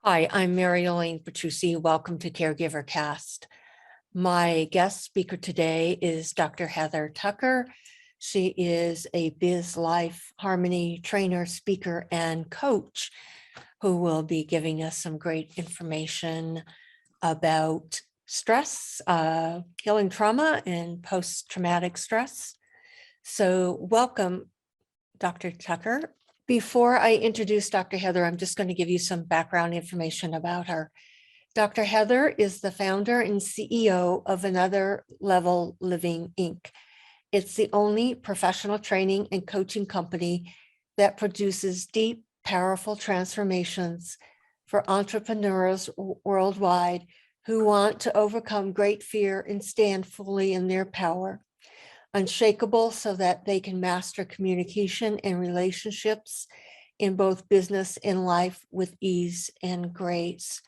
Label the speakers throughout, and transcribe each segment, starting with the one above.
Speaker 1: Hi, I'm Mary Elaine Petrucci. Welcome to Caregiver Cast. My guest speaker today is Dr. Heather Tucker. She is a Biz Life Harmony trainer, speaker, and coach who will be giving us some great information about stress, healing trauma, and post-traumatic stress. So welcome, Dr. Tucker. Before I introduce Dr. Heather, I'm just going to give you some background information about her. Dr. Heather is the founder and CEO of Another Level Living, Inc. It's the only professional training and coaching company that produces deep, powerful transformations for entrepreneurs worldwide who want to overcome great fear and stand fully in their power. Unshakable so that they can master communication and relationships in both business and life with ease and grace.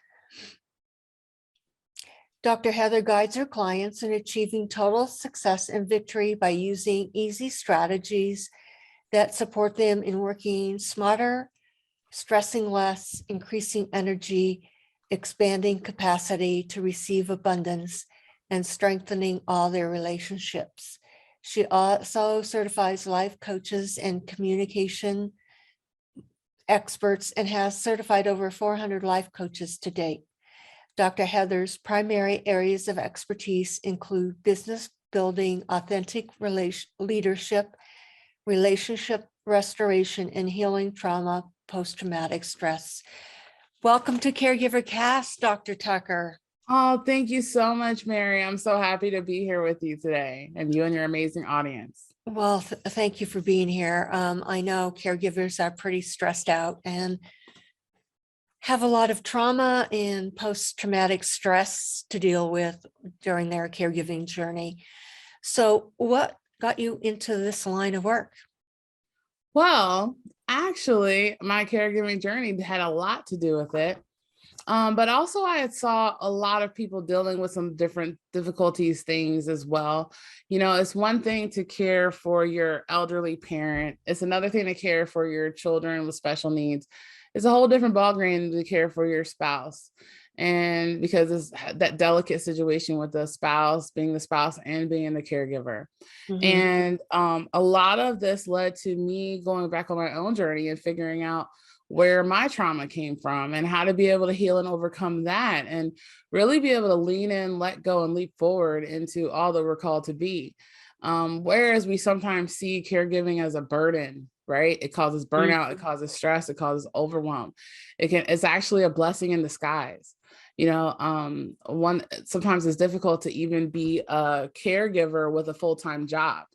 Speaker 1: Dr. Heather guides her clients in achieving total success and victory by using easy strategies that support them in working smarter, stressing less, increasing energy, expanding capacity to receive abundance, and strengthening all their relationships. She also certifies life coaches and communication experts and has certified over 400 life coaches to date. Dr. Heather's primary areas of expertise include business building, authentic leadership, relationship restoration, and healing trauma, post-traumatic stress. Welcome to Caregiver Cast, Dr. Tucker.
Speaker 2: Oh, thank you so much, Mary. I'm so happy to be here with you today and you and your amazing audience.
Speaker 1: Well, thank you for being here. I know caregivers are pretty stressed out and have a lot of trauma and post-traumatic stress to deal with during their caregiving journey. So what got you into this line of work?
Speaker 2: Well, actually, my caregiving journey had a lot to do with it. But also I had saw a lot of people dealing with some different difficulties, things as well. You know, it's one thing to care for your elderly parent. It's another thing to care for your children with special needs. It's a whole different ballgame to care for your spouse. And because it's that delicate situation with the spouse, being the spouse and being the caregiver. And a lot of this led to me going back on my own journey and figuring out where my trauma came from and how to be able to heal and overcome that and really be able to lean in, let go, and leap forward into all that we're called to be. Whereas we sometimes see caregiving as a burden, right? It causes burnout, it causes stress, it causes overwhelm. It's actually a blessing in disguise. You know, sometimes it's difficult to even be a caregiver with a full-time job.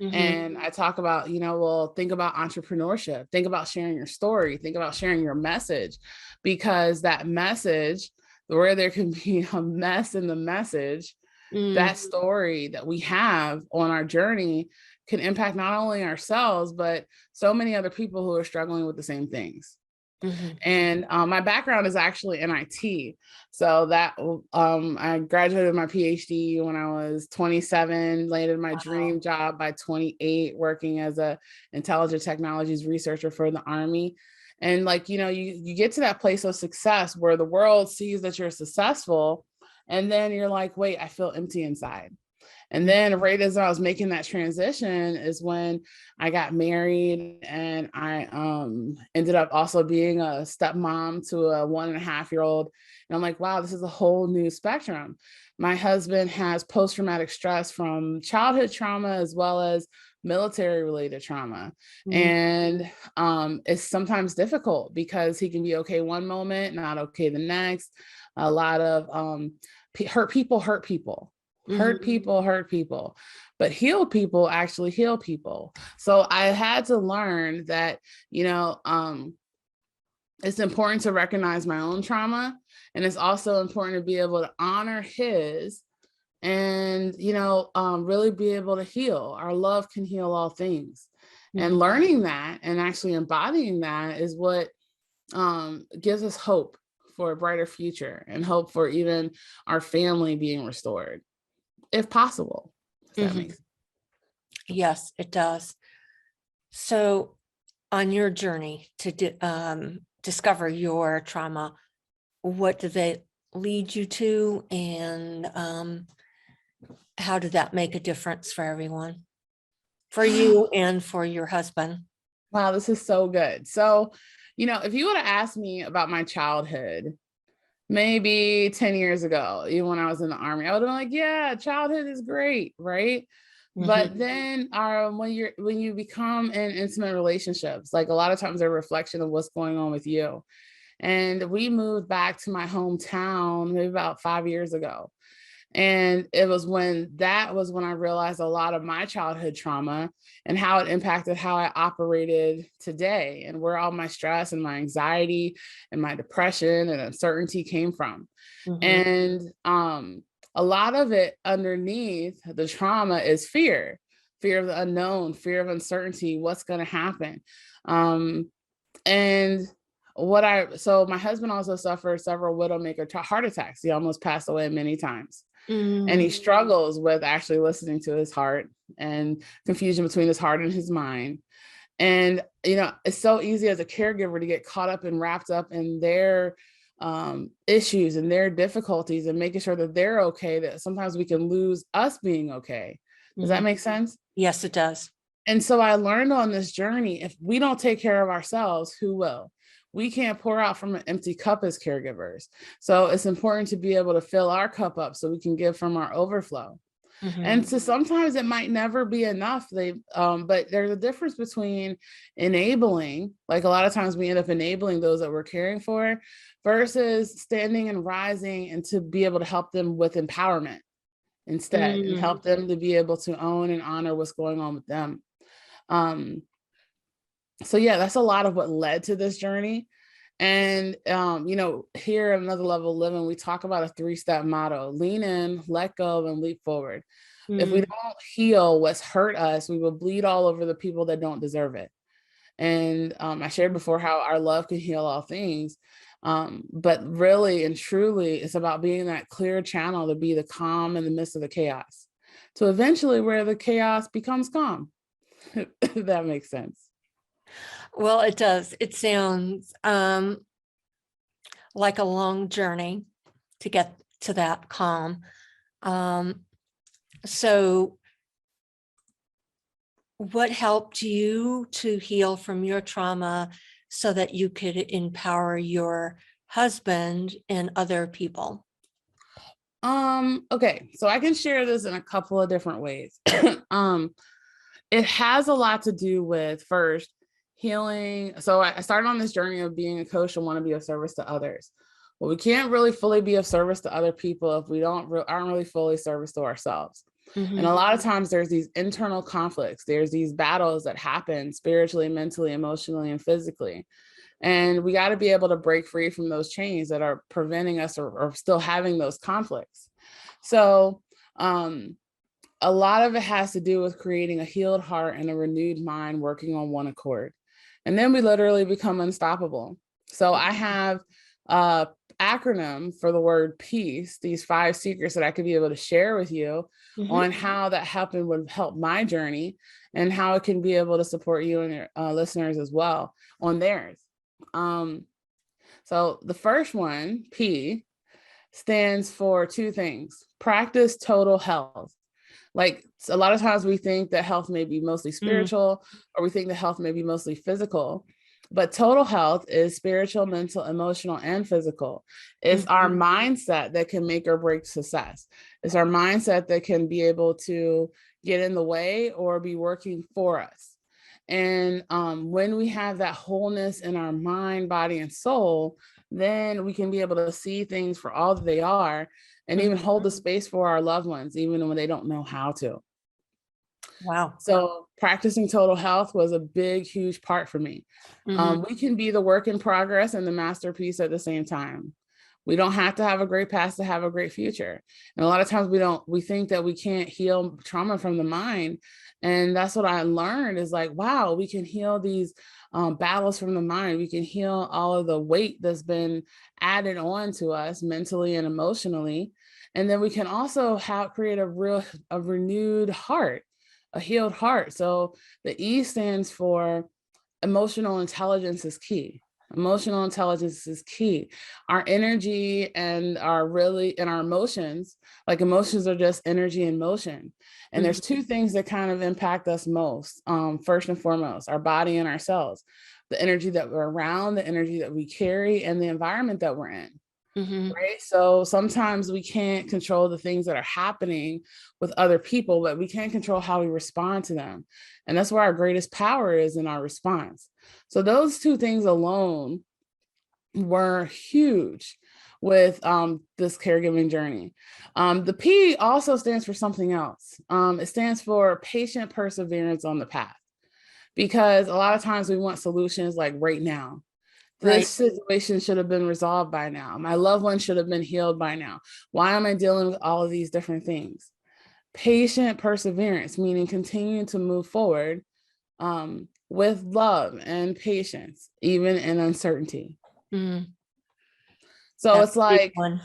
Speaker 2: And I talk about, well, think about entrepreneurship, think about sharing your story, think about sharing your message, because that message, where there can be a mess in the message, that story that we have on our journey can impact not only ourselves, but so many other people who are struggling with the same things. And my background is actually in IT. So that I graduated my PhD when I was 27, landed my dream job by 28, working as a intelligent technologies researcher for the Army. And you get to that place of success where the world sees that you're successful. And then you're like, wait, I feel empty inside. And then right as I was making that transition is when I got married, and I ended up also being a stepmom to a 1.5-year-old. And I'm like, wow, this is a whole new spectrum. My husband has post-traumatic stress from childhood trauma as well as military related trauma. And it's sometimes difficult because he can be okay one moment, not okay the next. A lot of hurt people hurt people. Hurt people, but healed people actually heal people. So I had to learn that, it's important to recognize my own trauma. And it's also important to be able to honor his and, really be able to heal. Our love can heal all things. And learning that and actually embodying that is what gives us hope for a brighter future and hope for even our family being restored, if possible. If that makes sense.
Speaker 1: Yes, it does. So on your journey to discover your trauma, what do they lead you to, and how did that make a difference for everyone, for you and for your husband?
Speaker 2: Wow, this is so good. So, if you would have asked me about my childhood, maybe 10 years ago, even when I was in the army, I would have been like, yeah, childhood is great, right?
Speaker 1: Mhm.
Speaker 2: But then when you become in intimate relationships, like a lot of times they're a reflection of what's going on with you. And we moved back to my hometown maybe about 5 years ago. And that was when I realized a lot of my childhood trauma and how it impacted how I operated today and where all my stress and my anxiety and my depression and uncertainty came from.
Speaker 1: Mhm.
Speaker 2: And a lot of it underneath the trauma is fear of the unknown, fear of uncertainty, what's going to happen. Um, and so my husband also suffered several widowmaker heart attacks. He almost passed away many times. And he
Speaker 1: Mm.
Speaker 2: struggles with actually listening to his heart and confusion between his heart and his mind. And, it's so easy as a caregiver to get caught up and wrapped up in their issues and their difficulties and making sure that they're okay, that sometimes we can lose us being okay. Does that
Speaker 1: Mhm.
Speaker 2: make sense?
Speaker 1: Yes, it does.
Speaker 2: And so I learned on this journey, if we don't take care of ourselves, who will? We can't pour out from an empty cup as caregivers. So it's important to be able to fill our cup up so we can give from our overflow.
Speaker 1: Mhm.
Speaker 2: And so sometimes it might never be enough. But there's a difference between enabling, like a lot of times we end up enabling those that we're caring for, versus standing and rising and to be able to help them with empowerment instead and
Speaker 1: Mm.
Speaker 2: help them to be able to own and honor what's going on with them. Um, so yeah, that's a lot of what led to this journey. And here at Another Level Living, we talk about a 3-step motto: lean in, let go, and leap forward. If we
Speaker 1: Mm.
Speaker 2: don't heal what's hurt us, we will bleed all over the people that don't deserve it. And I shared before how our love can heal all things. But really and truly, it's about being that clear channel to be the calm in the midst of the chaos. So eventually where the chaos becomes calm. If that makes sense.
Speaker 1: Well, it does. It sounds like a long journey to get to that calm. Um, so what helped you to heal from your trauma so that you could empower your husband and other people?
Speaker 2: Okay, so I can share this in a couple of different ways. um, it has a lot to do with first healing. So I started on this journey of being a coach and want to be of service to others. Well, we can't really fully be of service to other people if we aren't really fully service to ourselves. And a
Speaker 1: Mhm.
Speaker 2: lot of times there's these internal conflicts. There's these battles that happen spiritually, mentally, emotionally, and physically. And we got to be able to break free from those chains that are preventing us or still having those conflicts. So, a lot of it has to do with creating a healed heart and a renewed mind working on one accord. And then we literally become unstoppable. So I have a acronym for the word peace, these 5 secrets that I could be able to share with you
Speaker 1: Mhm.
Speaker 2: on how that happened would help my journey and how it can be able to support you and your listeners as well on theirs. Um, so the first one, P, stands for 2 things: practice total health. Like a lot of times we think that health may be mostly
Speaker 1: Mm.
Speaker 2: spiritual, or we think that health may be mostly physical. But total health is spiritual, mental, emotional, and physical. It's our
Speaker 1: Mhm.
Speaker 2: mindset that can make or break success. It's our mindset that can be able to get in the way or be working for us. And when we have that wholeness in our mind, body, and soul, then we can be able to see things for all that they are and even
Speaker 1: Mhm.
Speaker 2: hold the space for our loved ones, even when they don't know how to.
Speaker 1: Wow.
Speaker 2: So practicing total health was a big, huge part for me.
Speaker 1: Mhm.
Speaker 2: We can be the work in progress and the masterpiece at the same time. We don't have to have a great past to have a great future. And a lot of times we think that we can't heal trauma from the mind. And that's what I learned is like, wow, we can heal these battles from the mind. We can heal all of the weight that's been added on to us mentally and emotionally. And then we can also create a renewed heart, a healed heart. So the E stands for emotional intelligence is key. Emotional intelligence is key. Our energy and our emotions, like emotions are just energy and motion. And there's two things that kind of impact us most. First and foremost, our body and our cells, the energy that we're around, the energy that we carry, and the environment that we're in.
Speaker 1: Mm-hmm.
Speaker 2: Right. So sometimes we can't control the things that are happening with other people, but we can control how we respond to them. And that's where our greatest power is, in our response. So those two things alone were huge with this caregiving journey. The P also stands for something else. It stands for patient perseverance on the path, because a lot of times we want solutions like right now.
Speaker 1: Right.
Speaker 2: This situation should have been resolved by now. My loved one should have been healed by now. Why am I dealing with all of these different things? Patient perseverance, meaning continuing to move forward with love and patience, even in uncertainty.
Speaker 1: Mm,
Speaker 2: So
Speaker 1: that's
Speaker 2: it's
Speaker 1: a big
Speaker 2: like,
Speaker 1: one.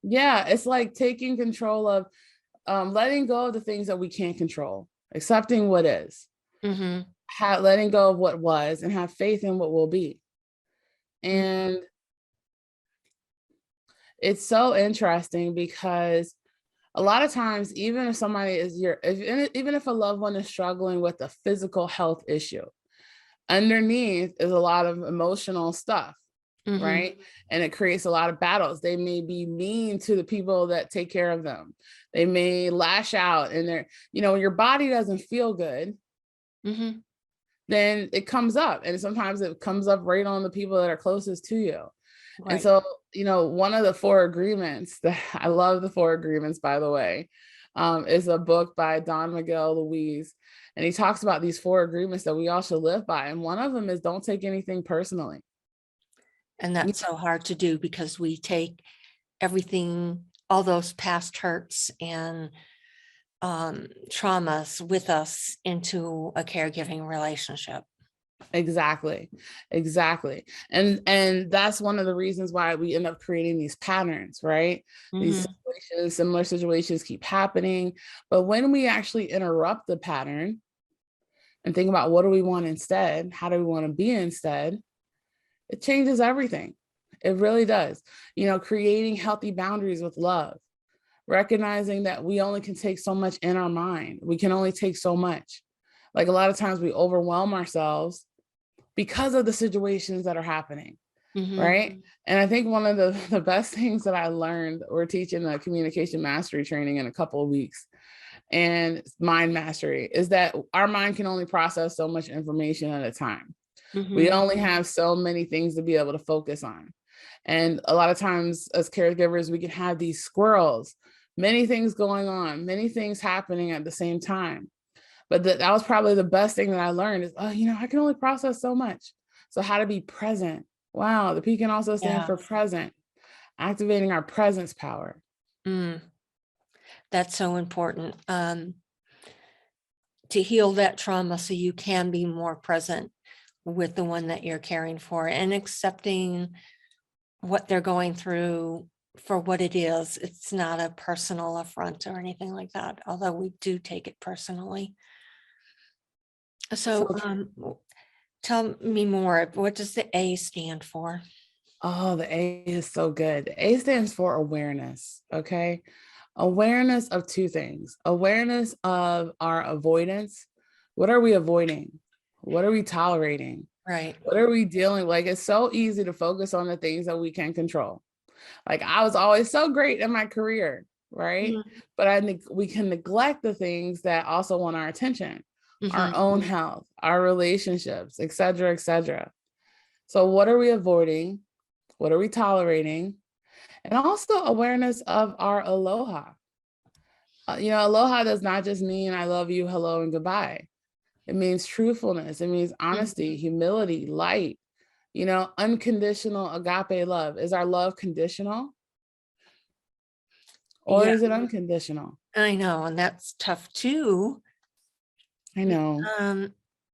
Speaker 2: yeah, it's like taking control of letting go of the things that we can't control, accepting what is,
Speaker 1: Mm-hmm.
Speaker 2: letting go of what was, and have faith in what will be. And it's so interesting because a lot of times, even if somebody is even if a loved one is struggling with a physical health issue, underneath is a lot of emotional stuff,
Speaker 1: Mm-hmm.
Speaker 2: right? And it creates a lot of battles. They may be mean to the people that take care of them. They may lash out, and when your body doesn't feel good,
Speaker 1: Mm-hmm.
Speaker 2: then it comes up. And sometimes it comes up right on the people that are closest to you. And
Speaker 1: Right.
Speaker 2: so, one of the four agreements that I love, the four agreements, by the way, is a book by Don Miguel Luis. And he talks about these four agreements that we all should live by. And one of them is don't take anything personally.
Speaker 1: And that's so hard to do because we take everything, all those past hurts and traumas with us into a caregiving relationship.
Speaker 2: Exactly. And that's one of the reasons why we end up creating these patterns, right? These similar situations keep happening. But when we actually interrupt the pattern and think about what do we want instead, how do we want to be instead, it changes everything. It really does. Creating healthy boundaries with love, recognizing that we only can take so much in our mind. We can only take so much. Like a lot of times we overwhelm ourselves because of the situations that are happening, right? And I think one of the best things that I learned, we're teaching the communication mastery training in a couple of weeks, and mind mastery, is that our mind can only process so much information at a time. We only have so many things to be able to focus on. And a lot of times as caregivers, we can have these squirrels, many things going on, many things happening at the same time. But that was probably the best thing that I learned is, I can only process so much. So how to be present. Wow, the P can also stand
Speaker 1: Yeah.
Speaker 2: for present, activating our presence power.
Speaker 1: That's so important to heal that trauma so you can be more present with the one that you're caring for and accepting what they're going through for what it is. It's not a personal affront or anything like that, although we do take it personally. So tell me more. What does the A stand for?
Speaker 2: Oh, the A is so good. The A stands for awareness. Okay. Awareness of two things: awareness of our avoidance. What are we avoiding? What are we tolerating?
Speaker 1: Right.
Speaker 2: What are we dealing? Like, it's so easy to focus on the things that we can control. Like, I was always so great in my career, right? But we can neglect the things that also want our attention, our own health, our relationships, et cetera, et cetera. So what are we avoiding? What are we tolerating? And also awareness of our aloha. Aloha does not just mean I love you, hello, and goodbye. It means truthfulness. It means honesty, humility, light, unconditional agape love. Is our love conditional? Or is it unconditional?
Speaker 1: I know, and that's tough too.
Speaker 2: I know.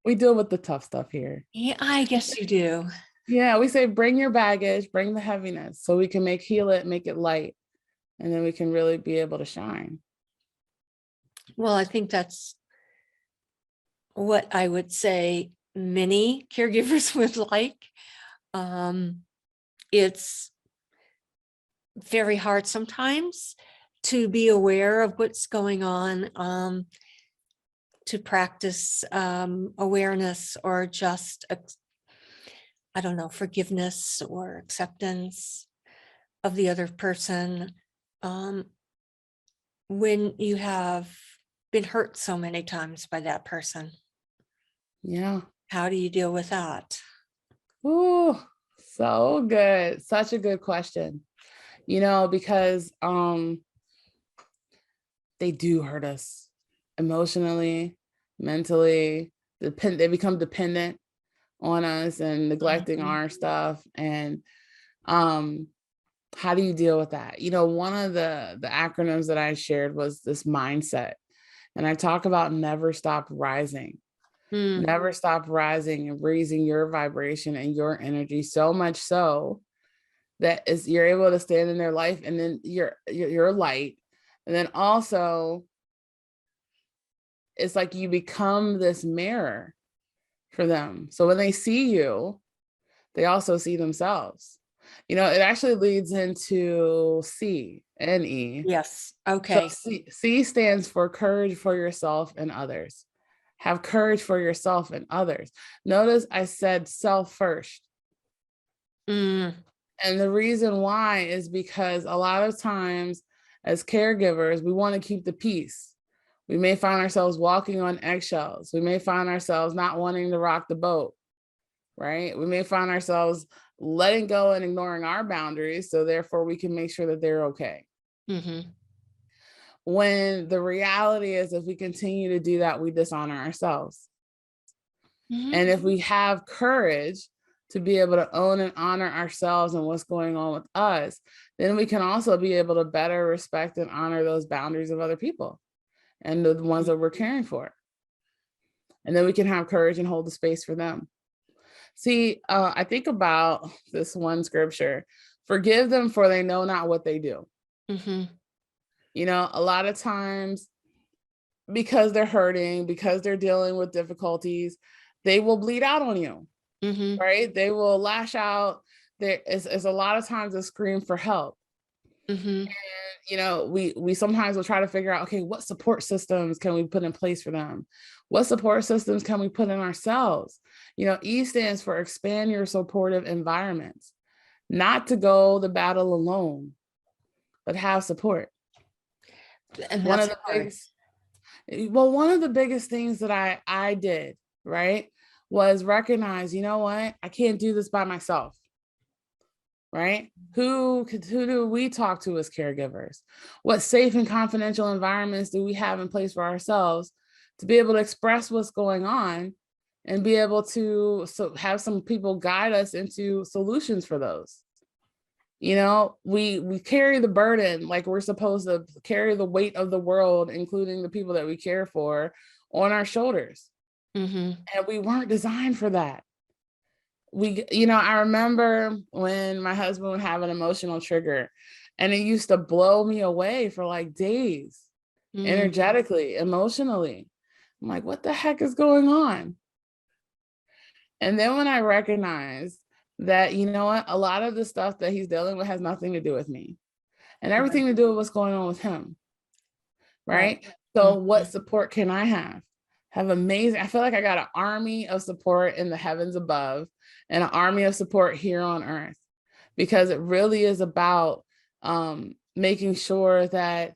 Speaker 2: We deal with the tough stuff here.
Speaker 1: Yeah, I guess you do.
Speaker 2: Yeah, we say bring your baggage, bring the heaviness so we can heal it, make it light, and then we can really be able to shine.
Speaker 1: Well, I think that's what I would say many caregivers would like. It's very hard sometimes to be aware of what's going on, to practice awareness or just, I don't know, forgiveness or acceptance of the other person. When you have been hurt so many times by that person,
Speaker 2: Yeah.
Speaker 1: how do you deal with that?
Speaker 2: Oh, so good. Such a good question. Because they do hurt us emotionally, mentally, they become dependent on us and neglecting
Speaker 1: Mhm.
Speaker 2: our stuff. And how do you deal with that? One of the acronyms that I shared was this mindset. And I talk about never stop rising.
Speaker 1: Mm,
Speaker 2: Never stop rising and raising your vibration and your energy, so much so that is you're able to stand in their life, and then your light. And then also it's like you become this mirror for them. So when they see you, they also see themselves. It actually leads into C and E.
Speaker 1: yes.
Speaker 2: So
Speaker 1: Okay.
Speaker 2: C stands for courage for yourself and others. Have courage for yourself and others. Notice I said self first.
Speaker 1: Mm,
Speaker 2: And the reason why is because a lot of times as caregivers, we want to keep the peace. We may find ourselves walking on eggshells. We may find ourselves not wanting to rock the boat, right? We may find ourselves letting go and ignoring our boundaries. So therefore we can make sure that they're okay.
Speaker 1: mhm,
Speaker 2: When the reality is, if we continue to do that, we dishonor ourselves.
Speaker 1: mhm,
Speaker 2: And if we have courage to be able to own and honor ourselves and what's going on with us, then we can also be able to better respect and honor those boundaries of other people and the ones that we're caring for. And then we can have courage and hold the space for them. See, I think about this one scripture: forgive them, for they know not what they do.
Speaker 1: mhm,
Speaker 2: A lot of times, because they're hurting, because they're dealing with difficulties, they will bleed out on you,
Speaker 1: mhm,
Speaker 2: right? They will lash out. There is a lot of times a scream for help.
Speaker 1: mhm,
Speaker 2: We sometimes will try to figure out, okay, what support systems can we put in place for them? What support systems can we put in ourselves? E stands for expand your supportive environments, not to go the battle alone, but have support.
Speaker 1: and
Speaker 2: One
Speaker 1: that's
Speaker 2: of the
Speaker 1: hard.
Speaker 2: biggest, well, one of the biggest things that I did, right, was recognize, you know what, I can't do this by myself. Right? Who do we talk to as caregivers? What safe and confidential environments do we have in place for ourselves to be able to express what's going on and be able to have some people guide us into solutions for those? We carry the burden, like we're supposed to carry the weight of the world, including the people that we care for, on our shoulders.
Speaker 1: Mhm,
Speaker 2: And we weren't designed for that. I remember when my husband would have an emotional trigger, and it used to blow me away for like days,
Speaker 1: mm,
Speaker 2: energetically, emotionally. I'm like, what the heck is going on? And then when I recognized that, you know what, a lot of the stuff that he's dealing with has nothing to do with me and
Speaker 1: right,
Speaker 2: everything to do with what's going on with him.
Speaker 1: right.
Speaker 2: Right. So what
Speaker 1: Mhm,
Speaker 2: support can I have? I feel like I got an army of support in the heavens above and an army of support here on earth, because it really is about making sure that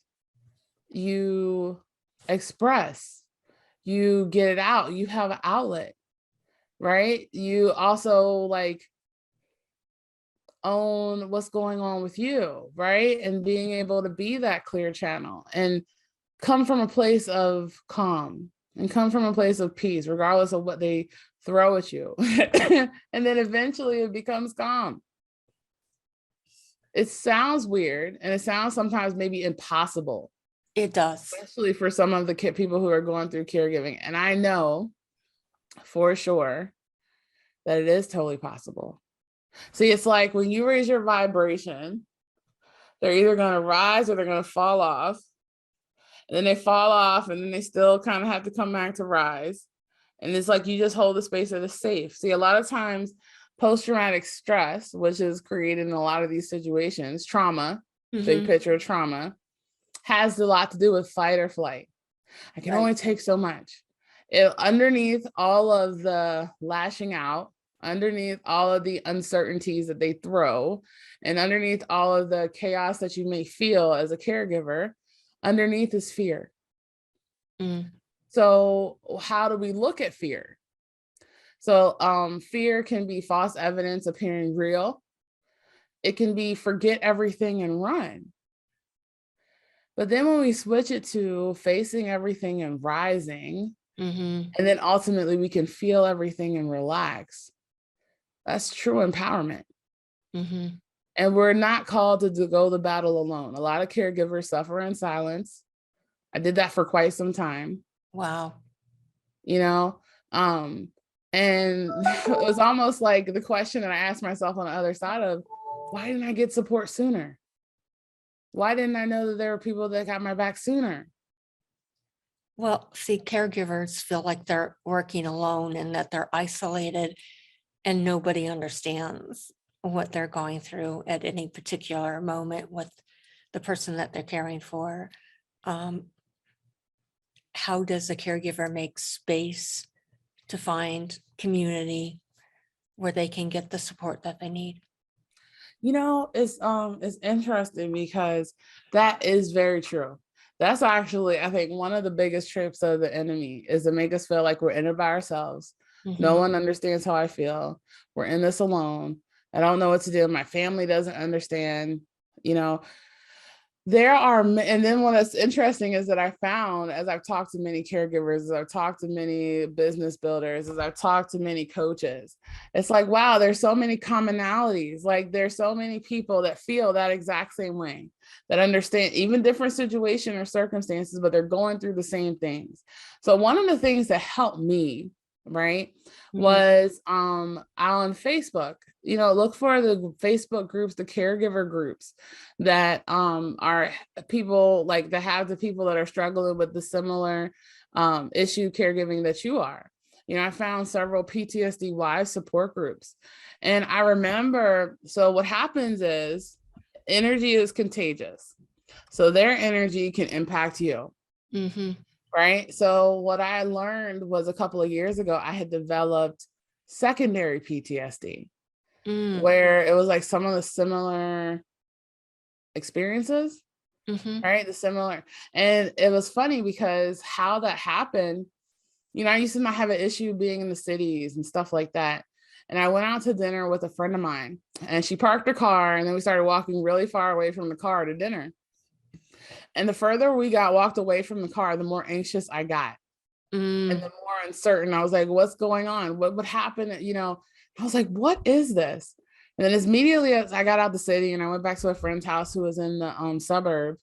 Speaker 2: you express, you get it out, you have an outlet, right? You also like own what's going on with you, right? And being able to be that clear channel and come from a place of calm and come from a place of peace, regardless of what they throw at you. And then eventually it becomes calm. It sounds weird and it sounds sometimes maybe impossible,
Speaker 1: it does.
Speaker 2: especially for some of the people who are going through caregiving. And I know for sure that it is totally possible. See, it's like when you raise your vibration, they're either going to rise or they're going to fall off. And then they fall off and then they still kind of have to come back to rise. And it's like you just hold the space that is safe. See, a lot of times post-traumatic stress, which is created in a lot of these situations, trauma, big picture trauma, has a lot to do with fight or flight. I can only take so much. Underneath all of the lashing out, underneath all of the uncertainties that they throw, and underneath all of the chaos that you may feel as a caregiver, underneath is fear. So how do we look at fear? So fear can be false evidence appearing real. It can be forget everything and run. But then when we switch it to facing everything and rising, and then ultimately we can feel everything and relax, that's true empowerment. And we're not called to go the battle alone. A lot of caregivers suffer in silence. I did that for quite some time.
Speaker 1: Wow.
Speaker 2: You know, and it was almost like the question that I asked myself on the other side of, why didn't I get support sooner? Why didn't I know that there were people that got my back sooner?
Speaker 1: Well, see, caregivers feel like they're working alone and that they're isolated and nobody understands what they're going through at any particular moment with the person that they're caring for. How does a caregiver make space to find community where they can get the support that they need?
Speaker 2: You know, it's interesting because that is very true. That's actually, I think, one of the biggest tricks of the enemy is to make us feel like we're in it by ourselves. No one understands how I feel. We're in this alone. I don't know what to do. My family doesn't understand, you know. And then what's interesting is that I found, as I've talked to many caregivers, as I've talked to many business builders, as I've talked to many coaches, it's like, wow, there's so many commonalities. Like there's so many people that feel that exact same way, that understand even different situation or circumstances, but they're going through the same things. So one of the things that helped me, right, was on Facebook. You know, look for the Facebook groups, the caregiver groups that are people like that have the people that are struggling with the similar issue caregiving that you are. You know, I found several PTSD wives support groups. And I remember, so what happens is energy is contagious. So their energy can impact you. Right. So what I learned was a couple of years ago, I had developed secondary PTSD, where it was like some of the similar experiences, right? The similar. And it was funny because how that happened, you know, I used to not have an issue being in the cities and stuff like that. And I went out to dinner with a friend of mine and she parked her car and then we started walking really far away from the car to dinner. And the further we walked away from the car, the more anxious I got. And the more uncertain. I was like, what's going on? What would happen? You know, I was like, what is this? And then as immediately as I got out the city and I went back to a friend's house who was in the suburbs,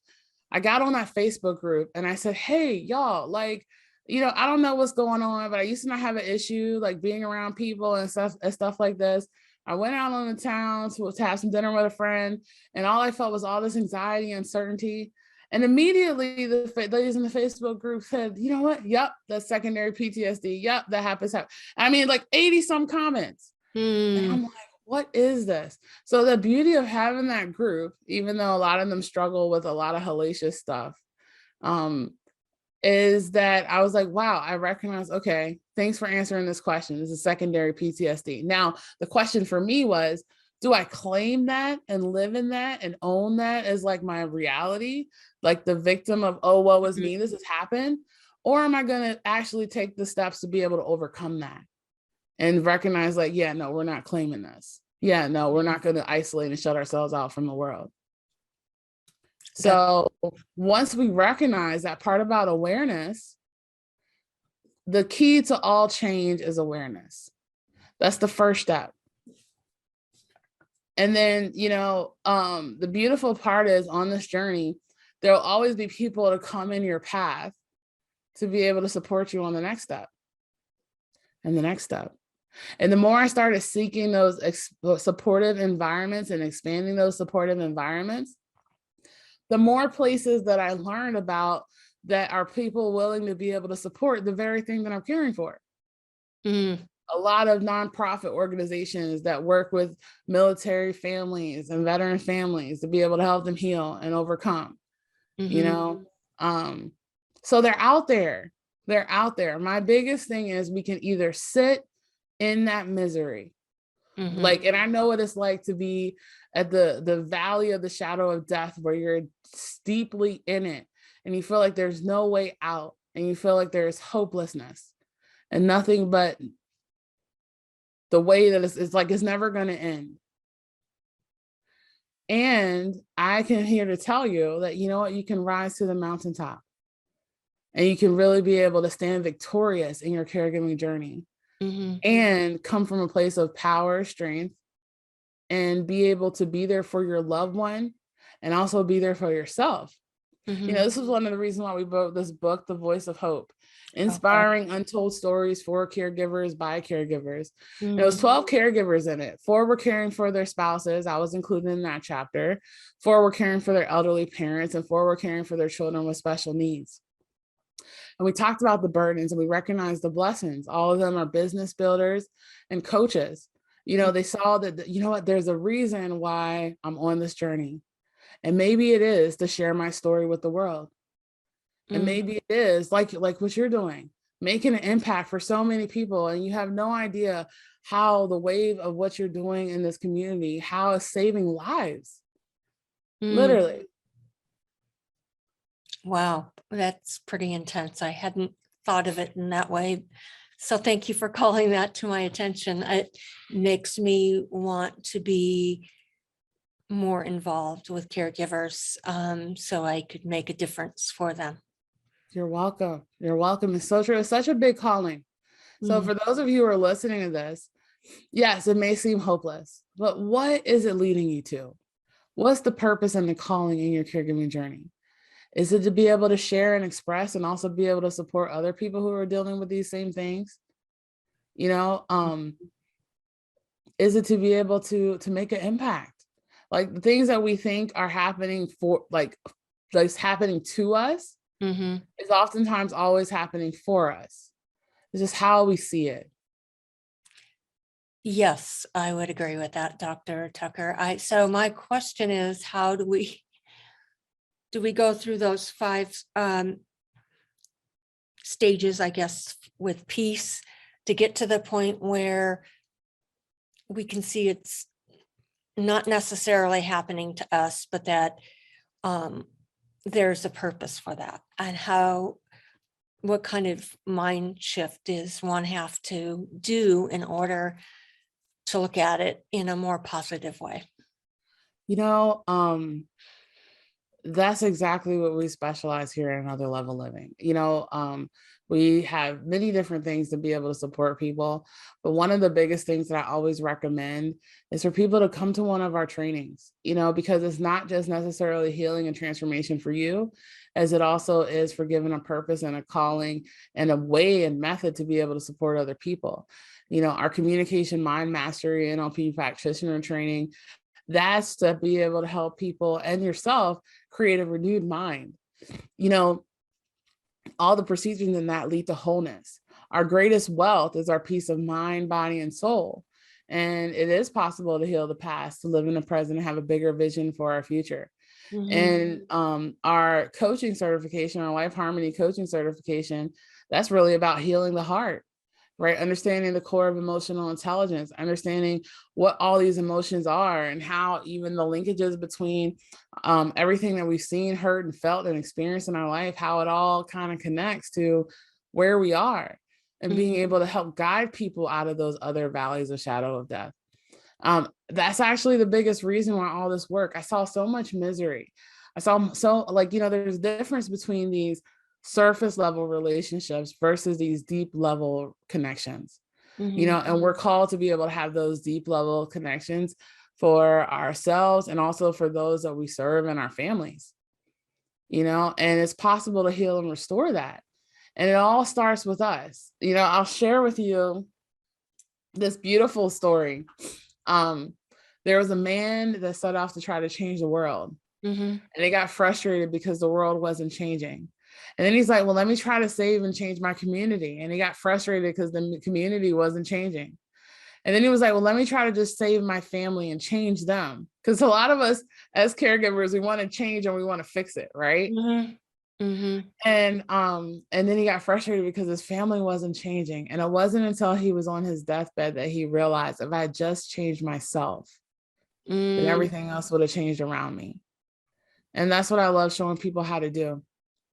Speaker 2: I got on that Facebook group and I said, hey, y'all, like, you know, I don't know what's going on, but I used to not have an issue like being around people and stuff like this. I went out on the town to have some dinner with a friend and all I felt was all this anxiety and uncertainty. And immediately the ladies in the Facebook group said, you know what? Yep, that's secondary PTSD. Yep, that happens. I mean, like 80 some comments. And I'm like, what is this? So the beauty of having that group, even though a lot of them struggle with a lot of hellacious stuff, is that I was like, wow, I recognize, okay, thanks for answering this question. This is secondary PTSD. Now, the question for me was, do I claim that and live in that and own that as like my reality, like the victim of, oh, what was me, this has happened? Or am I going to actually take the steps to be able to overcome that and recognize like, yeah, no, we're not claiming this. Yeah, no, we're not going to isolate and shut ourselves out from the world. So once we recognize that part about awareness, the key to all change is awareness. That's the first step. And then, you know, the beautiful part is on this journey, there'll always be people to come in your path to be able to support you on the next step and the next step. And the more I started seeking those supportive environments and expanding those supportive environments, the more places that I learned about that are people willing to be able to support the very thing that I'm caring for. a lot of nonprofit organizations that work with military families and veteran families to be able to help them heal and overcome, you know? So they're out there. They're out there. My biggest thing is we can either sit in that misery, like, and I know what it's like to be at the valley of the shadow of death, where you're steeply in it and you feel like there's no way out, and you feel like there's hopelessness and nothing but the way that it's like it's never going to end. And I can here to tell you that, you know what, you can rise to the mountaintop and you can really be able to stand victorious in your caregiving journey and come from a place of power, strength, and be able to be there for your loved one and also be there for yourself. You know, this is one of the reasons why we wrote this book, The Voice of Hope, inspiring untold stories for caregivers by caregivers. There was 12 caregivers in it. 4 were caring for their spouses. I was included in that chapter. 4 were caring for their elderly parents, and 4 were caring for their children with special needs. And we talked about the burdens and we recognized the blessings. All of them are business builders and coaches. You know, they saw that, you know what, there's a reason why I'm on this journey. And maybe it is to share my story with the world. And maybe it is like what you're doing, making an impact for so many people. And you have no idea how the wave of what you're doing in this community, how it's saving lives, literally.
Speaker 1: Wow, that's pretty intense. I hadn't thought of it in that way. So thank you for calling that to my attention. It makes me want to be more involved with caregivers, so I could make a difference for them.
Speaker 2: You're welcome. You're welcome. It's so true. It's such a big calling. So for those of you who are listening to this, yes, it may seem hopeless, but what is it leading you to? What's the purpose and the calling in your caregiving journey? Is it to be able to share and express and also be able to support other people who are dealing with these same things? You know, is it to be able to make an impact? Like the things that we think are happening for like happening to us is oftentimes always happening for us. It's just how we see it.
Speaker 1: Yes, I would agree with that, Dr. Tucker. So my question is, how do we go through those 5 stages, I guess, with peace to get to the point where we can see it's not necessarily happening to us, but that there's a purpose for that, and what kind of mind shift does one have to do in order to look at it in a more positive way?
Speaker 2: You know, that's exactly what we specialize here in Another Level Living. You know, we have many different things to be able to support people, but one of the biggest things that I always recommend is for people to come to one of our trainings, you know, because it's not just necessarily healing and transformation for you, as it also is for giving a purpose and a calling and a way and method to be able to support other people. You know, our communication mind mastery NLP practitioner training, that's to be able to help people and yourself create a renewed mind. You know, all the procedures in that lead to wholeness. Our greatest wealth is our peace of mind, body, and soul. And it is possible to heal the past, to live in the present, and have a bigger vision for our future. And our coaching certification, our life harmony coaching certification, that's really about healing the heart, right? Understanding the core of emotional intelligence, understanding what all these emotions are and how even the linkages between everything that we've seen, heard, and felt and experienced in our life, how it all kind of connects to where we are, and being able to help guide people out of those other valleys of shadow of death. That's actually the biggest reason why all this work. I saw so much misery. I saw like, you know, there's a difference between these surface level relationships versus these deep level connections, you know, and we're called to be able to have those deep level connections for ourselves and also for those that we serve in our families, you know, and it's possible to heal and restore that. And it all starts with us. You know, I'll share with you this beautiful story. There was a man that set off to try to change the world.
Speaker 1: Mm-hmm.
Speaker 2: And they got frustrated because the world wasn't changing. And then he's like, well, let me try to save and change my community. And he got frustrated because the community wasn't changing. And then he was like, well, let me try to just save my family and change them. Because a lot of us as caregivers, we want to change and we want to fix it, right?
Speaker 1: Mm-hmm. Mm-hmm.
Speaker 2: And then he got frustrated because his family wasn't changing. And it wasn't until he was on his deathbed that he realized if I had just changed myself, then everything else would have changed around me. And that's what I love showing people how to do.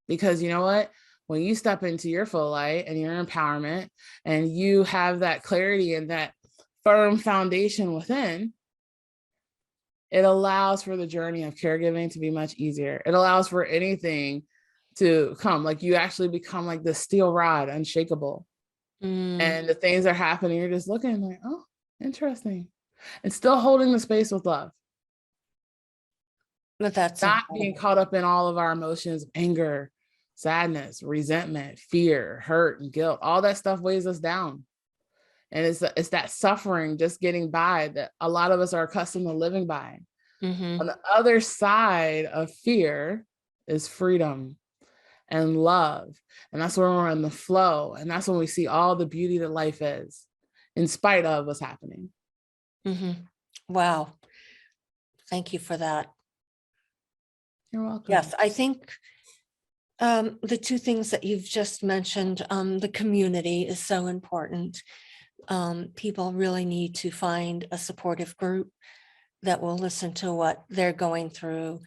Speaker 2: Because you know what? When you step into your full light and your empowerment and you have that clarity and that firm foundation within, it allows for the journey of caregiving to be much easier. It allows for anything to come. Like you actually become like the steel rod, unshakable. And the things are happening, you're just looking like, oh, interesting. And still holding the space with love.
Speaker 1: But that's
Speaker 2: Not
Speaker 1: incredible.
Speaker 2: being caught up in all of our emotions, anger, sadness, resentment, fear, hurt, and guilt. All that stuff weighs us down. And it's that suffering just getting by that a lot of us are accustomed to living by.
Speaker 1: Mm-hmm.
Speaker 2: On the other side of fear is freedom and love. And that's where we're in the flow. And that's when we see all the beauty that life is, in spite of what's happening.
Speaker 1: Mm-hmm. Wow. Thank you for that.
Speaker 2: You're welcome.
Speaker 1: Yes, I think the two things that you've just mentioned, the community is so important. People really need to find a supportive group that will listen to what they're going through,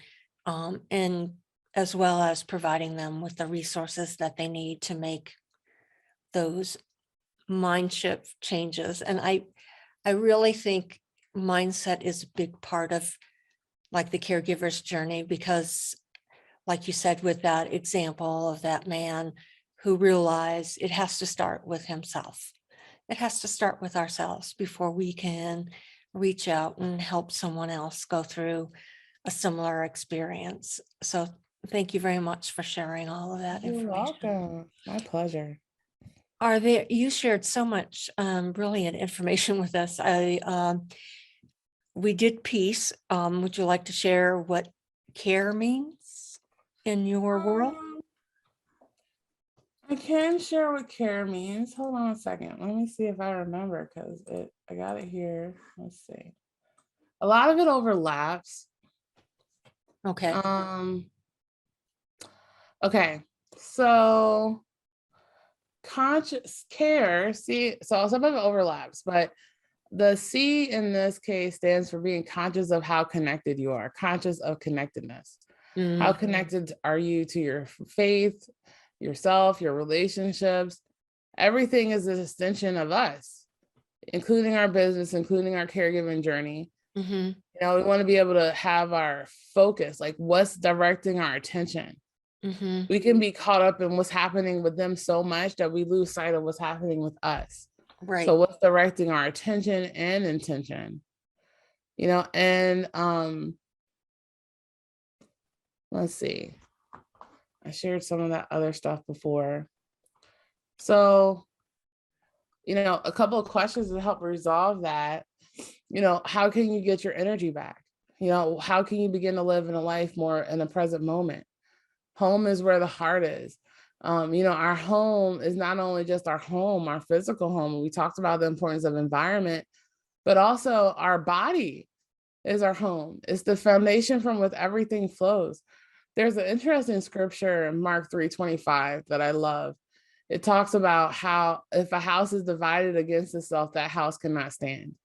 Speaker 1: and as well as providing them with the resources that they need to make those mind shift changes. And I really think mindset is a big part of like the caregiver's journey, because like you said, with that example of that man who realized it has to start with himself. It has to start with ourselves before we can reach out and help someone else go through a similar experience. So thank you very much for sharing all of that
Speaker 2: You're
Speaker 1: information.
Speaker 2: welcome. My pleasure.
Speaker 1: You shared so much brilliant information with us. We did peace. Would you like to share what care means in your world?
Speaker 2: I can share what care means. Hold on a second. Let me see if I remember because I got it here. Let's see. A lot of it overlaps.
Speaker 1: Okay.
Speaker 2: Okay. So conscious care, see, so some of it overlaps, but the C in this case stands for being conscious of how connected you are, conscious of connectedness. How connected are you to your faith, yourself, your relationships? Everything is an extension of us, including our business, including our caregiving journey.
Speaker 1: Mm-hmm.
Speaker 2: You know, we want to be able to have our focus, like what's directing our attention.
Speaker 1: Mm-hmm.
Speaker 2: We can be caught up in what's happening with them so much that we lose sight of what's happening with us.
Speaker 1: Right.
Speaker 2: So what's directing our attention and intention? You know, and let's see. I shared some of that other stuff before. So, you know, a couple of questions to help resolve that. You know, how can you get your energy back? You know, how can you begin to live in a life more in the present moment? Home is where the heart is. You know, our home is not only just our home, our physical home. We talked about the importance of environment, but also our body is our home. It's the foundation from which everything flows. There's an interesting scripture in Mark 3:25 that I love. It talks about how if a house is divided against itself, that house cannot stand.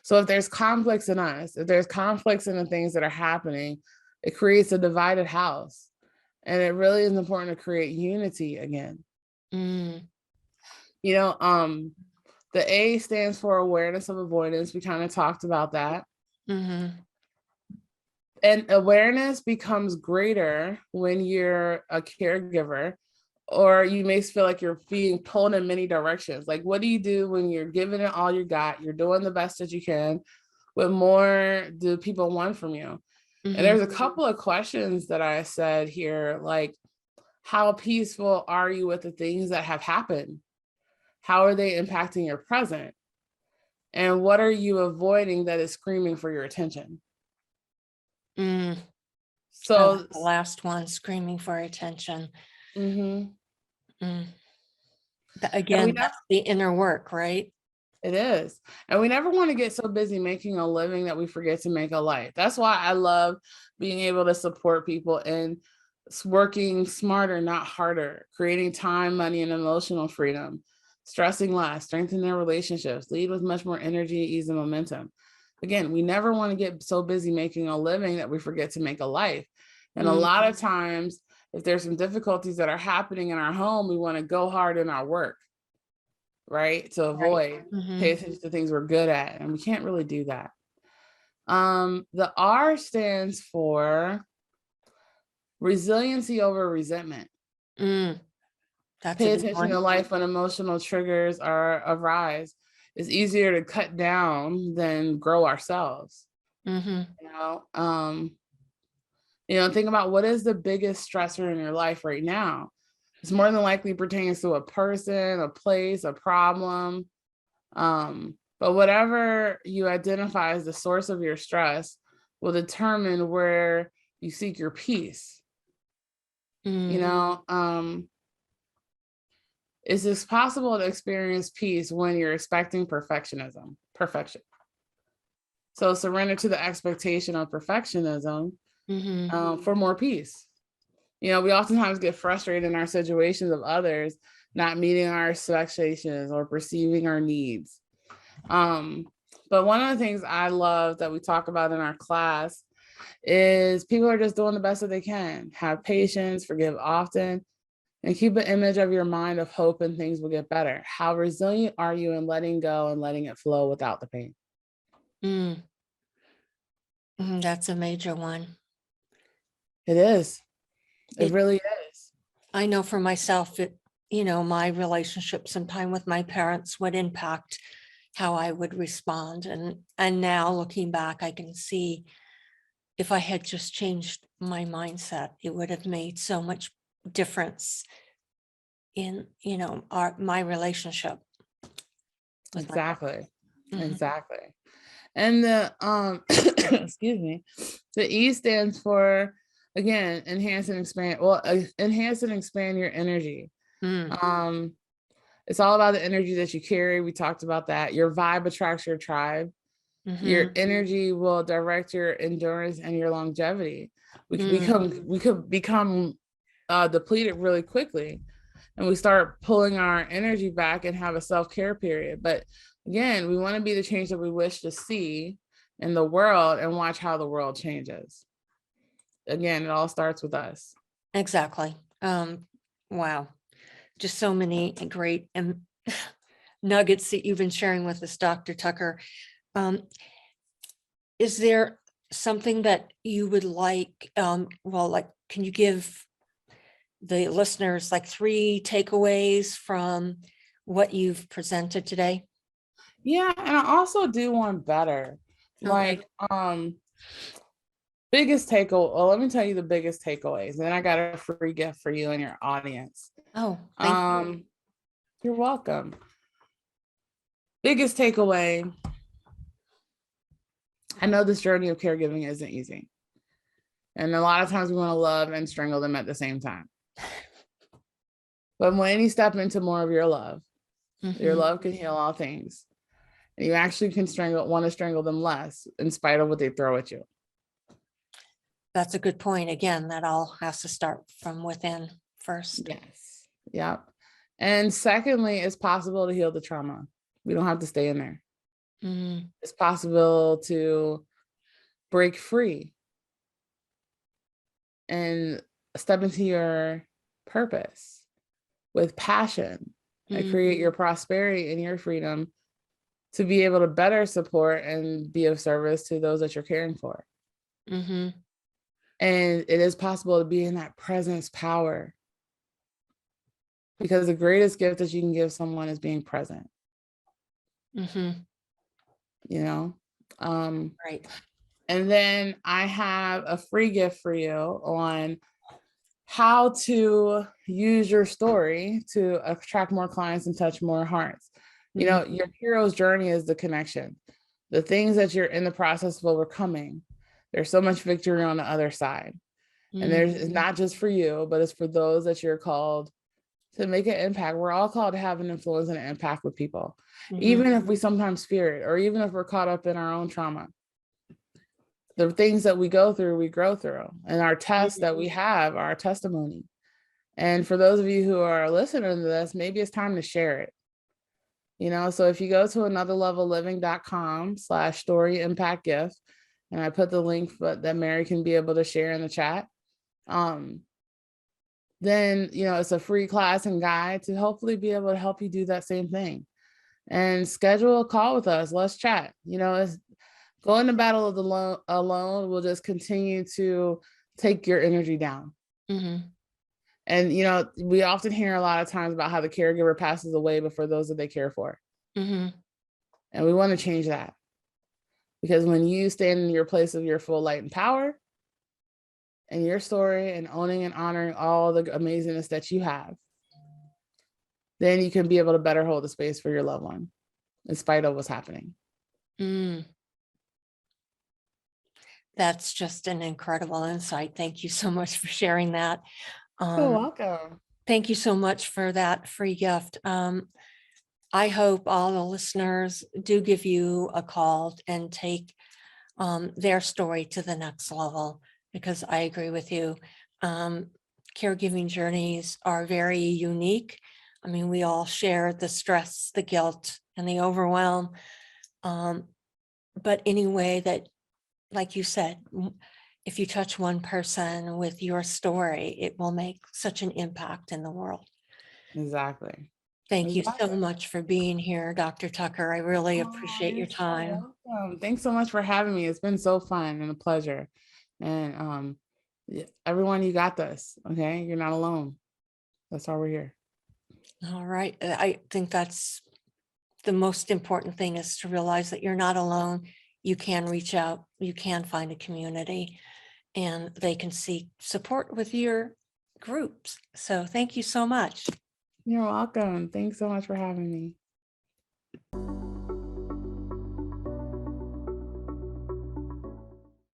Speaker 2: So if there's conflicts in us, if there's conflicts in the things that are happening, it creates a divided house. And it really is important to create unity again. You know, the A stands for awareness of avoidance. We kind of talked about that. And awareness becomes greater when you're a caregiver, or you may feel like you're being pulled in many directions. Like, what do you do when you're giving it all you got? You're doing the best that you can. What more do people want from you? And there's a couple of questions that I said here, like, how peaceful are you with the things that have happened? How are they impacting your present? And what are you avoiding that is screaming for your attention? So,
Speaker 1: The last one, screaming for attention.
Speaker 2: mhm.
Speaker 1: Mm.
Speaker 2: And we
Speaker 1: Again,
Speaker 2: never,
Speaker 1: that's the inner work, right?
Speaker 2: it is. And we never want to get so busy making a living that we forget to make a life. That's why I love being able to support people in working smarter, not harder, creating time, money, and emotional freedom, stressing less, strengthen their relationships, lead with much more energy, ease, and momentum. Again, we never want to get so busy making a living that we forget to make a life. And a lot of times, if there's some difficulties that are happening in our home, we want to go hard in our work, right? To avoid, pay attention to things we're good at. And we can't really do that. The R stands for resiliency over resentment.
Speaker 1: That's
Speaker 2: Pay
Speaker 1: a good
Speaker 2: attention
Speaker 1: one.
Speaker 2: to life when emotional triggers are arise. It's easier to cut down than grow ourselves. You know, think about what is the biggest stressor in your life right now. It's more than likely pertains to a person, a place, a problem. But whatever you identify as the source of your stress will determine where you seek your peace. You know, is this possible to experience peace when you're expecting perfection? So surrender to the expectation of perfectionism for more peace. You know, we oftentimes get frustrated in our situations of others not meeting our expectations or perceiving our needs. But one of the things I love that we talk about in our class is people are just doing the best that they can. Have patience, forgive often, and keep an image of your mind of hope and things will get better. How resilient are you in letting go and letting it flow without the pain?
Speaker 1: That's a major one.
Speaker 2: It is. It really is.
Speaker 1: I know for myself, my relationship sometime with my parents would impact how I would respond. And now looking back, I can see if I had just changed my mindset, it would have made so much difference in, my relationship.
Speaker 2: Exactly. Exactly. And the excuse me, the E stands for, again, enhance and expand. Well, enhance and expand your energy. It's all about the energy that you carry. We talked about that. Your vibe attracts your tribe. Your energy will direct your endurance and your longevity. We could become depleted really quickly, and we start pulling our energy back and have a self-care period. But again, we want to be the change that we wish to see in the world and watch how the world changes. Again, it all starts with us.
Speaker 1: Exactly. Wow. Just so many great nuggets that you've been sharing with us, Dr. Tucker. Is there something that you would like, can you give the listeners like 3 takeaways from what you've presented today?
Speaker 2: Yeah, and I also do one better.
Speaker 1: Okay.
Speaker 2: Biggest takeaway. Well, let me tell you the biggest takeaways. Then I got a free gift for you and your audience.
Speaker 1: Oh, thank you.
Speaker 2: You're welcome. Biggest takeaway. I know this journey of caregiving isn't easy. And a lot of times we want to love and strangle them at the same time. But when you step into more of your love can heal all things. And you actually can want to strangle them less in spite of what they throw at you.
Speaker 1: That's a good point. Again, that all has to start from within first.
Speaker 2: Yes. Yep. And secondly, it's possible to heal the trauma. We don't have to stay in there. It's possible to break free and step into your purpose with passion and create your prosperity and your freedom to be able to better support and be of service to those that you're caring for. And it is possible to be in that presence power, because the greatest gift that you can give someone is being present. You know?
Speaker 1: Right.
Speaker 2: And then I have a free gift for you on how to use your story to attract more clients and touch more hearts. You know, your hero's journey is the connection, the things that you're in the process of overcoming. There's so much victory on the other side. And it's not just for you, but it's for those that you're called to make an impact. We're all called to have an influence and an impact with people, even if we sometimes fear it, or even if we're caught up in our own trauma. The things that we go through, we grow through, and our tests that we have are our testimony. And for those of you who are listening to this, maybe it's time to share it. You know, so if you go to anotherlevelliving.com/story impact gift, and I put the link that Mary can be able to share in the chat, then, you know, it's a free class and guide to hopefully be able to help you do that same thing. And schedule a call with us. Let's chat. You know, it's going to battle alone will just continue to take your energy down. And, you know, we often hear a lot of times about how the caregiver passes away before those that they care for. And we want to change that. Because when you stand in your place of your full light and power and your story and owning and honoring all the amazingness that you have, then you can be able to better hold the space for your loved one in spite of what's happening.
Speaker 1: That's just an incredible insight. Thank you so much for sharing that.
Speaker 2: You're welcome.
Speaker 1: Thank you so much for that free gift. I hope all the listeners do give you a call and take their story to the next level, because I agree with you. Caregiving journeys are very unique. I mean, we all share the stress, the guilt, and the overwhelm. But anyway, that, like you said, if you touch one person with your story, it will make such an impact in the world.
Speaker 2: Exactly.
Speaker 1: Thank you so much for being here, Dr. Tucker. I really appreciate your time.
Speaker 2: Welcome. Thanks so much for having me. It's been so fun and a pleasure. And everyone, you got this. Okay, you're not alone. That's why we're here.
Speaker 1: All right. I think that's the most important thing, is to realize that you're not alone. You can reach out, you can find a community, and they can seek support with your groups. So thank you so much.
Speaker 2: You're welcome. Thanks so much for having me.